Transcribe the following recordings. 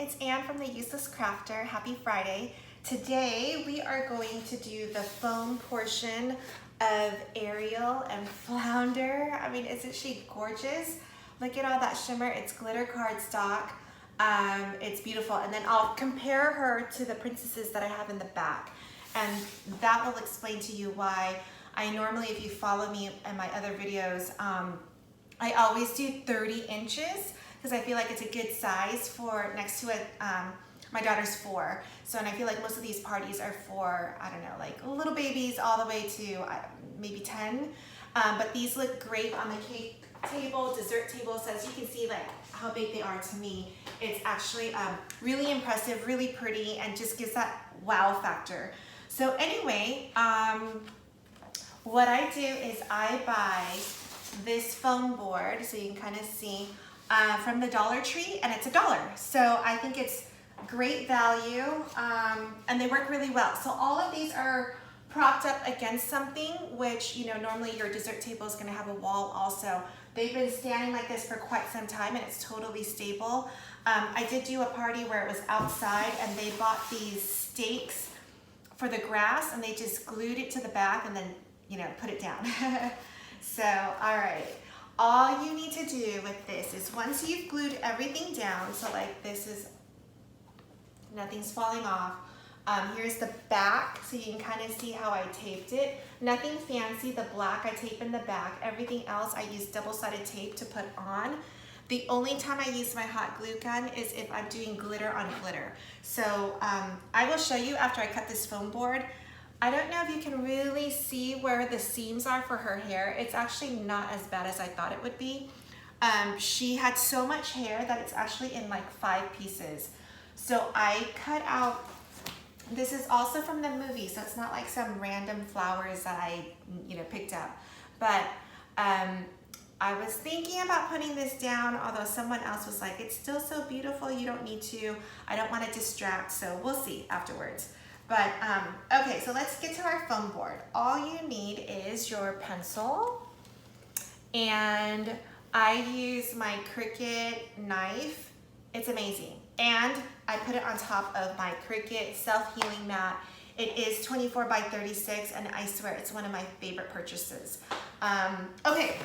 it's Anne from the Useless Crafter. Happy Friday. Today we are going to do the foam portion of Ariel and Flounder. I mean, isn't she gorgeous? Look at all that shimmer. It's glitter cardstock. It's beautiful. And then I'll compare her to the princesses that I have in the back. And that will explain to you why I normally, if you follow me in my other videos, I always do 30 inches because I feel like it's a good size for next to it. My daughter's 4, so and I feel like most of these parties are for, I don't know, like little babies all the way to maybe 10. But these look great on the cake table, dessert table. So as you can see, like how big they are to me, it's actually really impressive, really pretty, and just gives that wow factor. So anyway, what I do is I buy this foam board, so you can kind of see, from the Dollar Tree, and it's $1. So I think it's great value, and they work really well. So all of these are propped up against something, which, you know, normally your dessert table is going to have a wall also. They've been standing like this for quite some time, and it's totally stable. I did do a party where it was outside, and they bought these stakes for the grass, and they just glued it to the back and then, you know, put it down. So, all right. All you need to do with this is once you've glued everything down, so like this is, nothing's falling off. Here's the back, so you can kind of see how I taped it. Nothing fancy. The black I tape in the back. Everything else I use double-sided tape to put on. The only time I use my hot glue gun is if I'm doing glitter on glitter. So I will show you after I cut this foam board. I don't know if you can really see where the seams are for her hair. It's actually not as bad as I thought it would be. She had so much hair that it's actually in like 5 pieces. So I cut out, this is also from the movie, so it's not like some random flowers that I, you know, picked up. But I was thinking about putting this down, although someone else was like, it's still so beautiful, you don't need to. I don't want to distract, so we'll see afterwards. But, okay, so let's get to our foam board. All you need is your pencil, and I use my Cricut knife. It's amazing. And I put it on top of my Cricut self-healing mat. It is 24 by 36, and I swear it's one of my favorite purchases. Okay,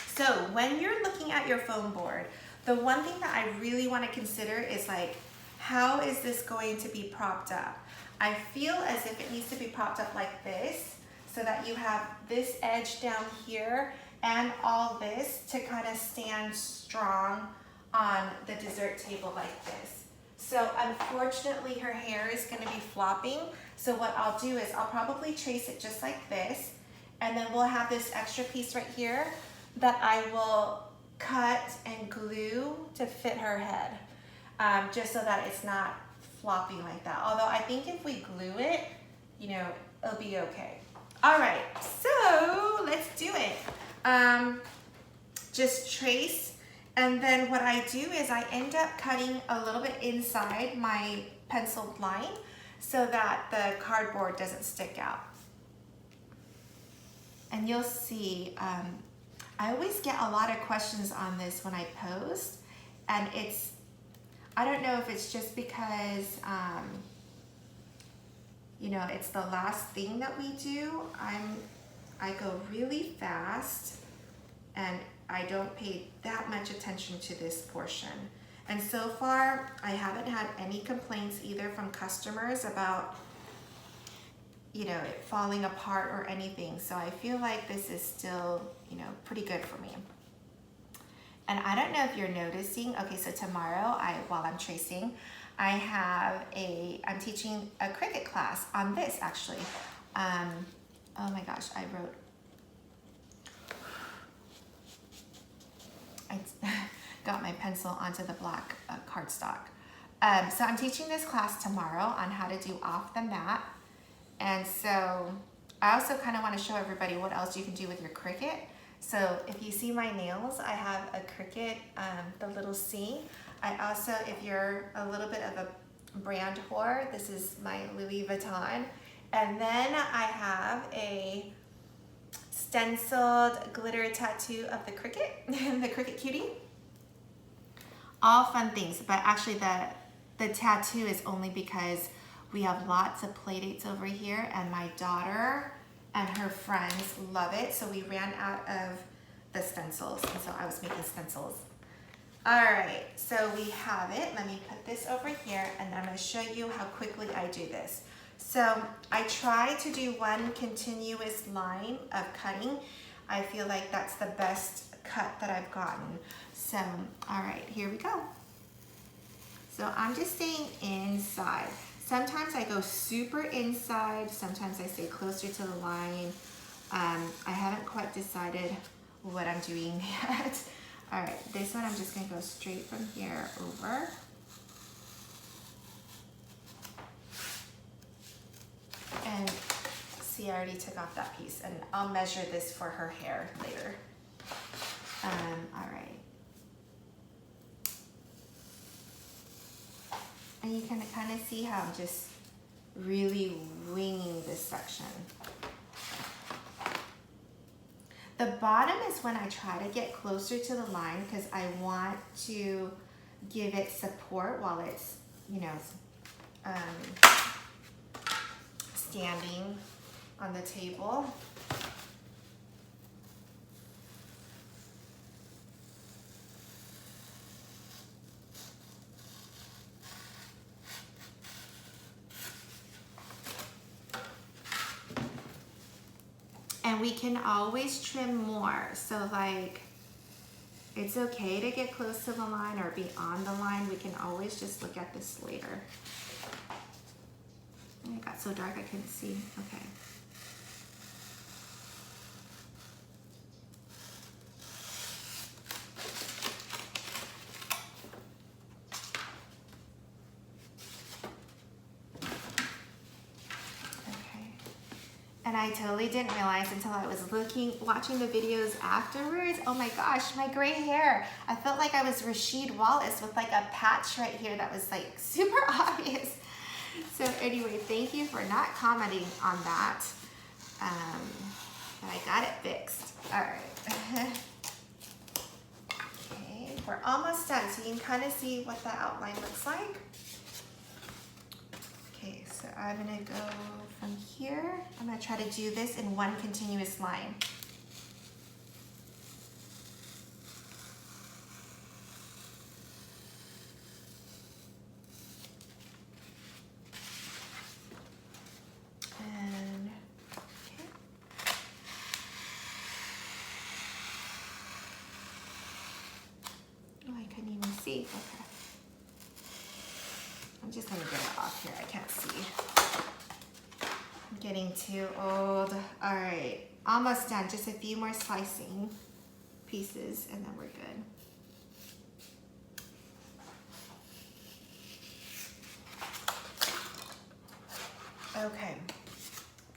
so when you're looking at your foam board, the one thing that I really want to consider is like, how is this going to be propped up? I feel as if it needs to be propped up like this, so that you have this edge down here and all this to kind of stand strong on the dessert table like this. So unfortunately her hair is going to be flopping, so what I'll do is I'll probably trace it just like this, and then we'll have this extra piece right here that I will cut and glue to fit her head, just so that it's not flopping like that. Although I think if we glue it, you know, it'll be okay. All right, so let's do it. Just trace, and then what I do is I end up cutting a little bit inside my penciled line so that the cardboard doesn't stick out. And you'll see, I always get a lot of questions on this when I post, and it's, I don't know if it's just because, you know, it's the last thing that we do. I go really fast, and I don't pay that much attention to this portion. And so far, I haven't had any complaints either from customers about, you know, it falling apart or anything. So I feel like this is still, you know, pretty good for me. And I don't know if you're noticing, okay, so tomorrow, while I'm tracing, I'm teaching a Cricut class on this actually. Oh my gosh, I got my pencil onto the black cardstock. So I'm teaching this class tomorrow on how to do off the mat. And so I also kind of want to show everybody what else you can do with your Cricut. So if you see my nails, I have a Cricut, the little C. I also, if you're a little bit of a brand whore, this is my Louis Vuitton. And then I have a stenciled glitter tattoo of the Cricut, the Cricut Cutie. All fun things, but actually the tattoo is only because we have lots of play dates over here and my daughter and her friends love it. So we ran out of the stencils, and so I was making stencils. All right, so we have it. Let me put this over here and I'm gonna show you how quickly I do this. So I try to do one continuous line of cutting. I feel like that's the best cut that I've gotten. So, all right, here we go. So I'm just staying inside. Sometimes I go super inside, sometimes I stay closer to the line. I haven't quite decided what I'm doing yet. All right, this one I'm just gonna go straight from here over. And see, I already took off that piece, and I'll measure this for her hair later. All right. And you can kind of see how I'm just really winging this section. The bottom is when I try to get closer to the line because I want to give it support while it's, you know, standing on the table. And we can always trim more. So like, it's okay to get close to the line or be on the line. We can always just look at this later. It got so dark I couldn't see. Okay. And I totally didn't realize until I was watching the videos afterwards. Oh my gosh, my gray hair. I felt like I was Rasheed Wallace with like a patch right here that was like super obvious. So anyway, thank you for not commenting on that. But I got it fixed. All right. Okay, we're almost done. So you can kind of see what the outline looks like. Okay, so I'm gonna go from here. I'm gonna try to do this in one continuous line. And, okay. Oh, I couldn't even see, okay. I'm just gonna get it off here, I can't see. I'm getting too old. All right, almost done. Just a few more slicing pieces and then we're good. Okay,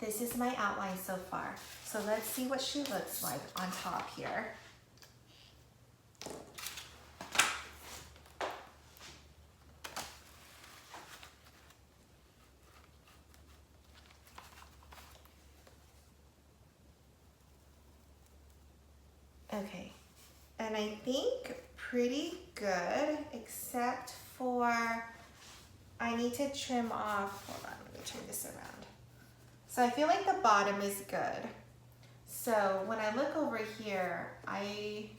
this is my outline so far. So let's see what she looks like on top here. Okay, and I think pretty good, except for I need to trim off, hold on, let me turn this around. So I feel like the bottom is good. So when I look over here, I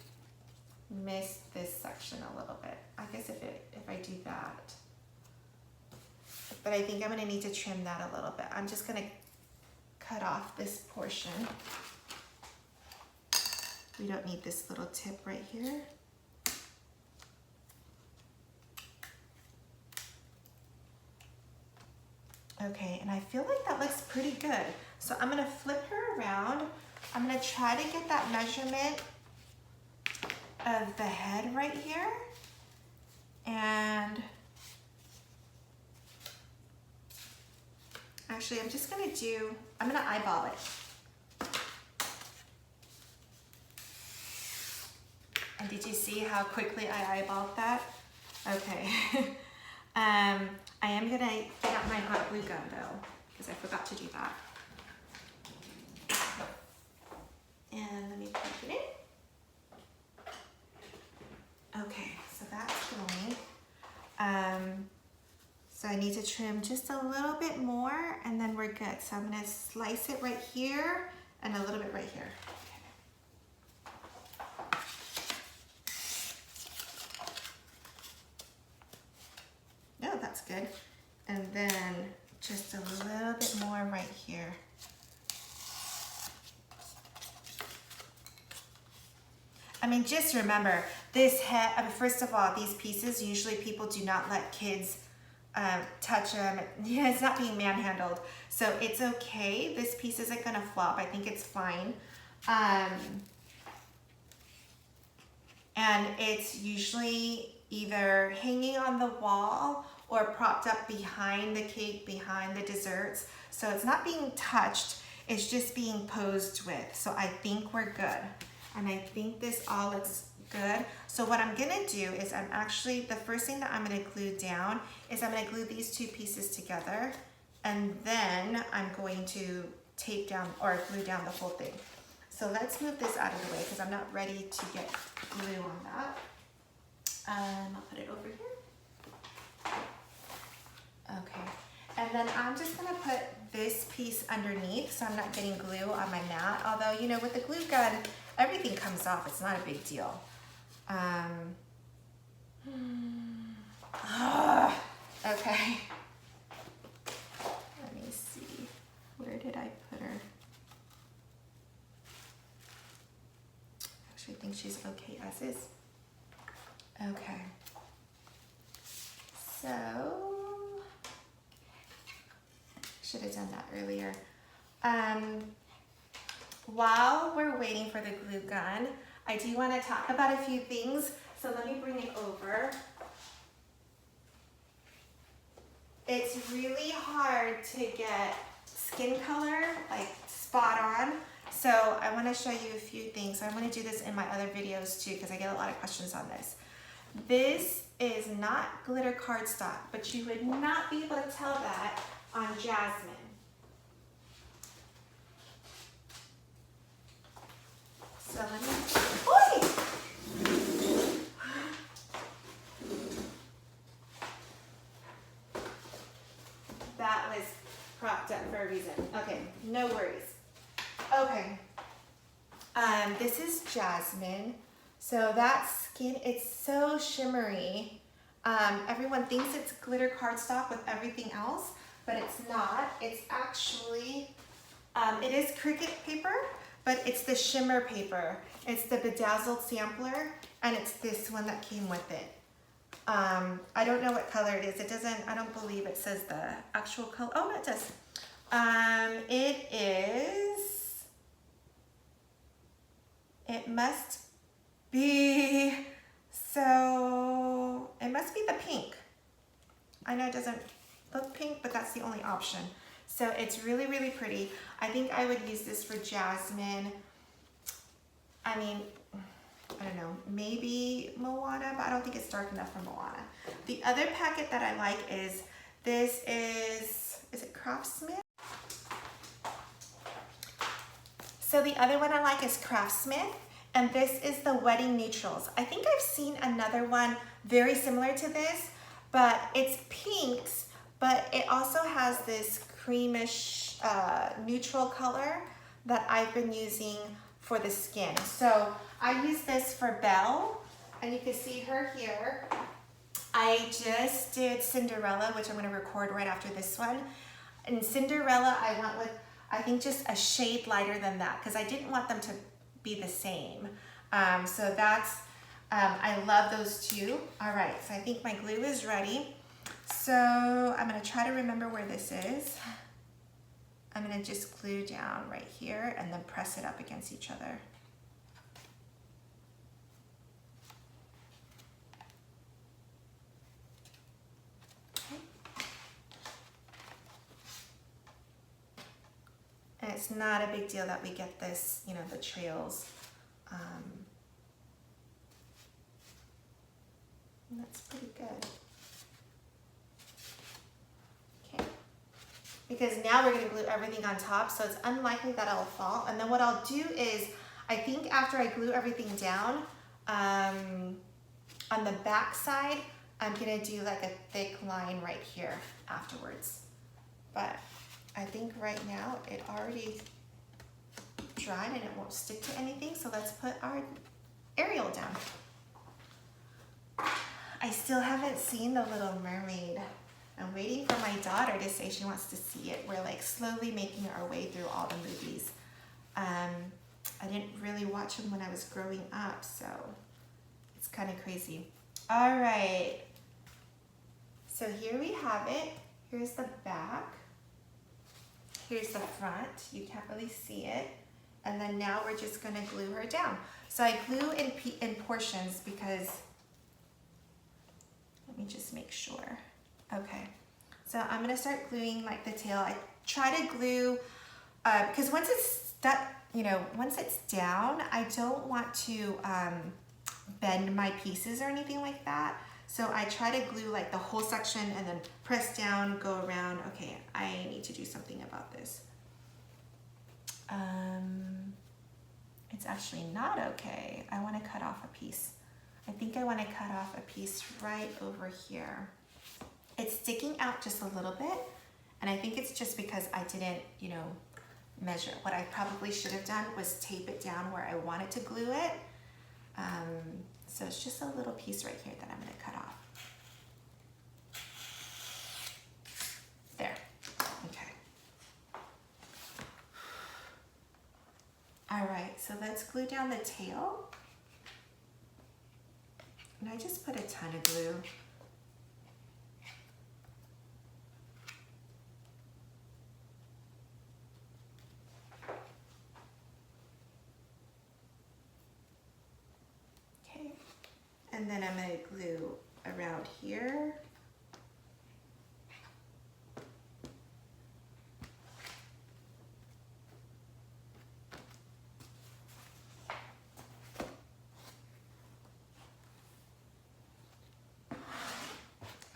missed this section a little bit. I guess if I do that. But I think I'm gonna need to trim that a little bit. I'm just gonna cut off this portion. We don't need this little tip right here. Okay, and I feel like that looks pretty good. So I'm gonna flip her around. I'm gonna try to get that measurement of the head right here. And actually, I'm gonna eyeball it. And did you see how quickly I eyeballed that? Okay. I am gonna get out my hot glue gun though, because I forgot to do that. And let me plug it in. Okay, so that's going. So I need to trim just a little bit more and then we're good. So I'm gonna slice it right here and a little bit right here. No, that's good. And then just a little bit more right here. I mean, just remember this head, I mean, first of all, these pieces, usually people do not let kids touch them. Yeah, it's not being manhandled. So it's okay. This piece isn't gonna flop. I think it's fine. And it's usually either hanging on the wall or propped up behind the cake, behind the desserts. So it's not being touched, it's just being posed with. So I think we're good. And I think this all looks good. So what I'm gonna do is the first thing that I'm gonna glue down is I'm gonna glue these two pieces together, and then I'm going to tape down or glue down the whole thing. So let's move this out of the way because I'm not ready to get glue on that. I'll put it over here. Okay, and then I'm just gonna put this piece underneath so I'm not getting glue on my mat. Although, you know, with the glue gun, everything comes off. It's not a big deal. Okay. Let me see. Where did I put her? Actually, I think she's okay as is. Okay. So, should have done that earlier. While we're waiting for the glue gun, I do want to talk about a few things. So let me bring it over. It's really hard to get skin color like spot on. So I want to show you a few things. I'm going to do this in my other videos too because I get a lot of questions on this. This is not glitter cardstock, but you would not be able to tell that on Jasmine. So let me, Oi! That was propped up for a reason. Okay, no worries. Okay, this is Jasmine. So that skin, it's so shimmery. Everyone thinks it's glitter cardstock with everything else, but it's not. It's actually, it is Cricut paper, but it's the shimmer paper. It's the bedazzled sampler, and it's this one that came with it. I don't know what color it is. It doesn't, I don't believe it says the actual color. Oh, it does. It must be, so, it must be the pink. I know it doesn't look pink, but that's the only option. So it's really, really pretty. I think I would use this for Jasmine. I mean, I don't know, maybe Moana, but I don't think it's dark enough for Moana. The other packet that I like is, this is it Craftsmith? So the other one I like is Craftsmith, and this is the Wedding Neutrals. I think I've seen another one very similar to this, but it's pinks, but it also has this creamish neutral color that I've been using for the skin. So I use this for Belle, and you can see her here. I just did Cinderella, which I'm gonna record right after this one. And Cinderella, I went with, I think just a shade lighter than that, because I didn't want them to be the same. So that's, I love those two. All right, so I think my glue is ready. So I'm gonna try to remember where this is. I'm gonna just glue down right here and then press it up against each other. Okay. And it's not a big deal that we get this, you know, the trails. That's pretty good. Okay. Because now we're going to glue everything on top, so it's unlikely that it'll fall. And then what I'll do is, I think after I glue everything down, on the back side, I'm gonna do like a thick line right here afterwards. But I think right now it already dried and it won't stick to anything, so let's put our Ariel down. I still haven't seen The Little Mermaid. I'm waiting for my daughter to say she wants to see it. We're like slowly making our way through all the movies. I didn't really watch them when I was growing up, so it's kind of crazy. All right, so here we have it. Here's the back. Here's the front. You can't really see it. And then now we're just gonna glue her down. So I glue in portions because, let me just make sure. Okay, so I'm gonna start gluing like the tail. I try to glue, because once it's stuck, you know, once it's down, I don't want to bend my pieces or anything like that. So I try to glue like the whole section and then press down, go around. Okay, I need to do something about this. It's actually not okay. I want to cut off a piece. I think I want to cut off a piece right over here. It's sticking out just a little bit, and I think it's just because I didn't, you know, measure. What I probably should have done was tape it down where I wanted to glue it. So it's just a little piece right here that I'm going to cut off. There. Okay. All right, so let's glue down the tail. And I just put a ton of glue. Okay, and then I'm going to glue around here.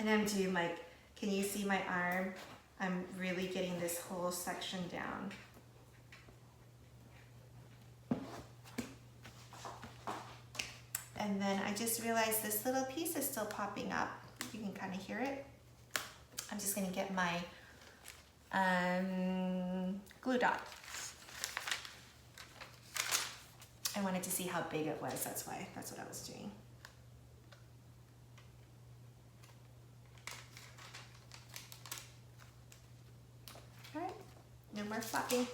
And I'm doing like, can you see my arm? I'm really getting this whole section down. And then I just realized this little piece is still popping up. You can kind of hear it. I'm just gonna get my glue dot. I wanted to see how big it was, that's why, that's what I was doing. All right, no more flopping.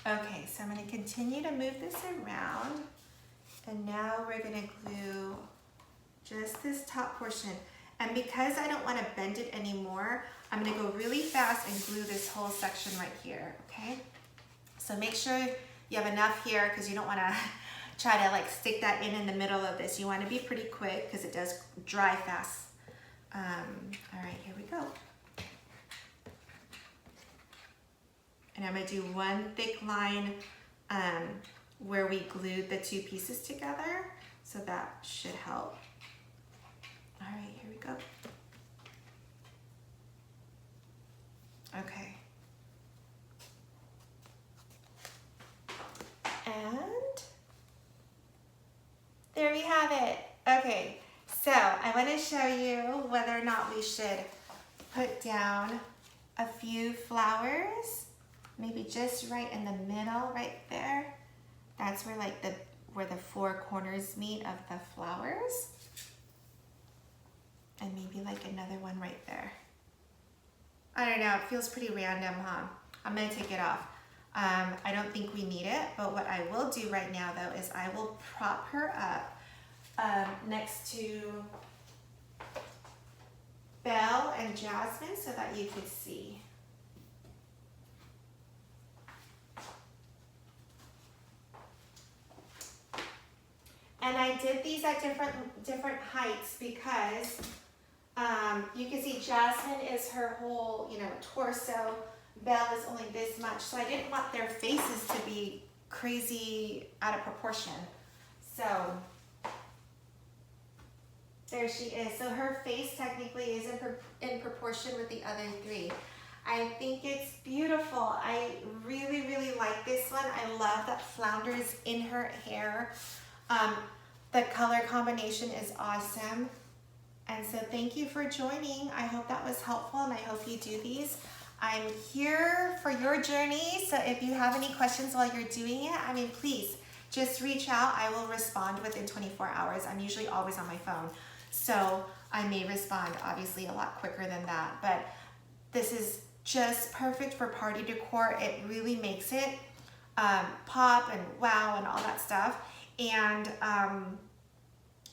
Okay, so I'm gonna continue to move this around, and now we're gonna glue just this top portion. And because I don't wanna bend it anymore, I'm gonna go really fast and glue this whole section right here, okay? So make sure you have enough here, because you don't wanna try to like stick that in the middle of this. You wanna be pretty quick because it does dry fast. All right, here we go. And I'm gonna do one thick line where we glued the two pieces together. So that should help. All right, here we go. Okay. And there we have it. Okay, so I wanna show you whether or not we should put down a few flowers. Maybe just right in the middle, right there. That's where like where the four corners meet of the flowers. And maybe like another one right there. I don't know, it feels pretty random, huh? I'm gonna take it off. I don't think we need it, but what I will do right now though is I will prop her up next to Belle and Jasmine so that you could see. And I did these at different heights because you can see Jasmine is her whole, you know, torso. Belle is only this much. So I didn't want their faces to be crazy out of proportion. So there she is. So her face technically is in proportion with the other three. I think it's beautiful. I really, really like this one. I love that flounder is in her hair. The color combination is awesome. And so thank you for joining. I hope that was helpful and I hope you do these. I'm here for your journey. So if you have any questions while you're doing it, I mean, please just reach out. I will respond within 24 hours. I'm usually always on my phone. So I may respond obviously a lot quicker than that, but this is just perfect for party decor. It really makes it pop and wow and all that stuff. And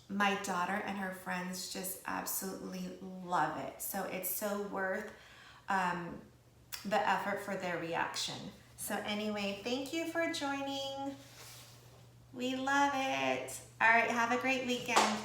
my daughter and her friends just absolutely love it. So it's so worth the effort for their reaction. So anyway, thank you for joining. We love it. All right, have a great weekend.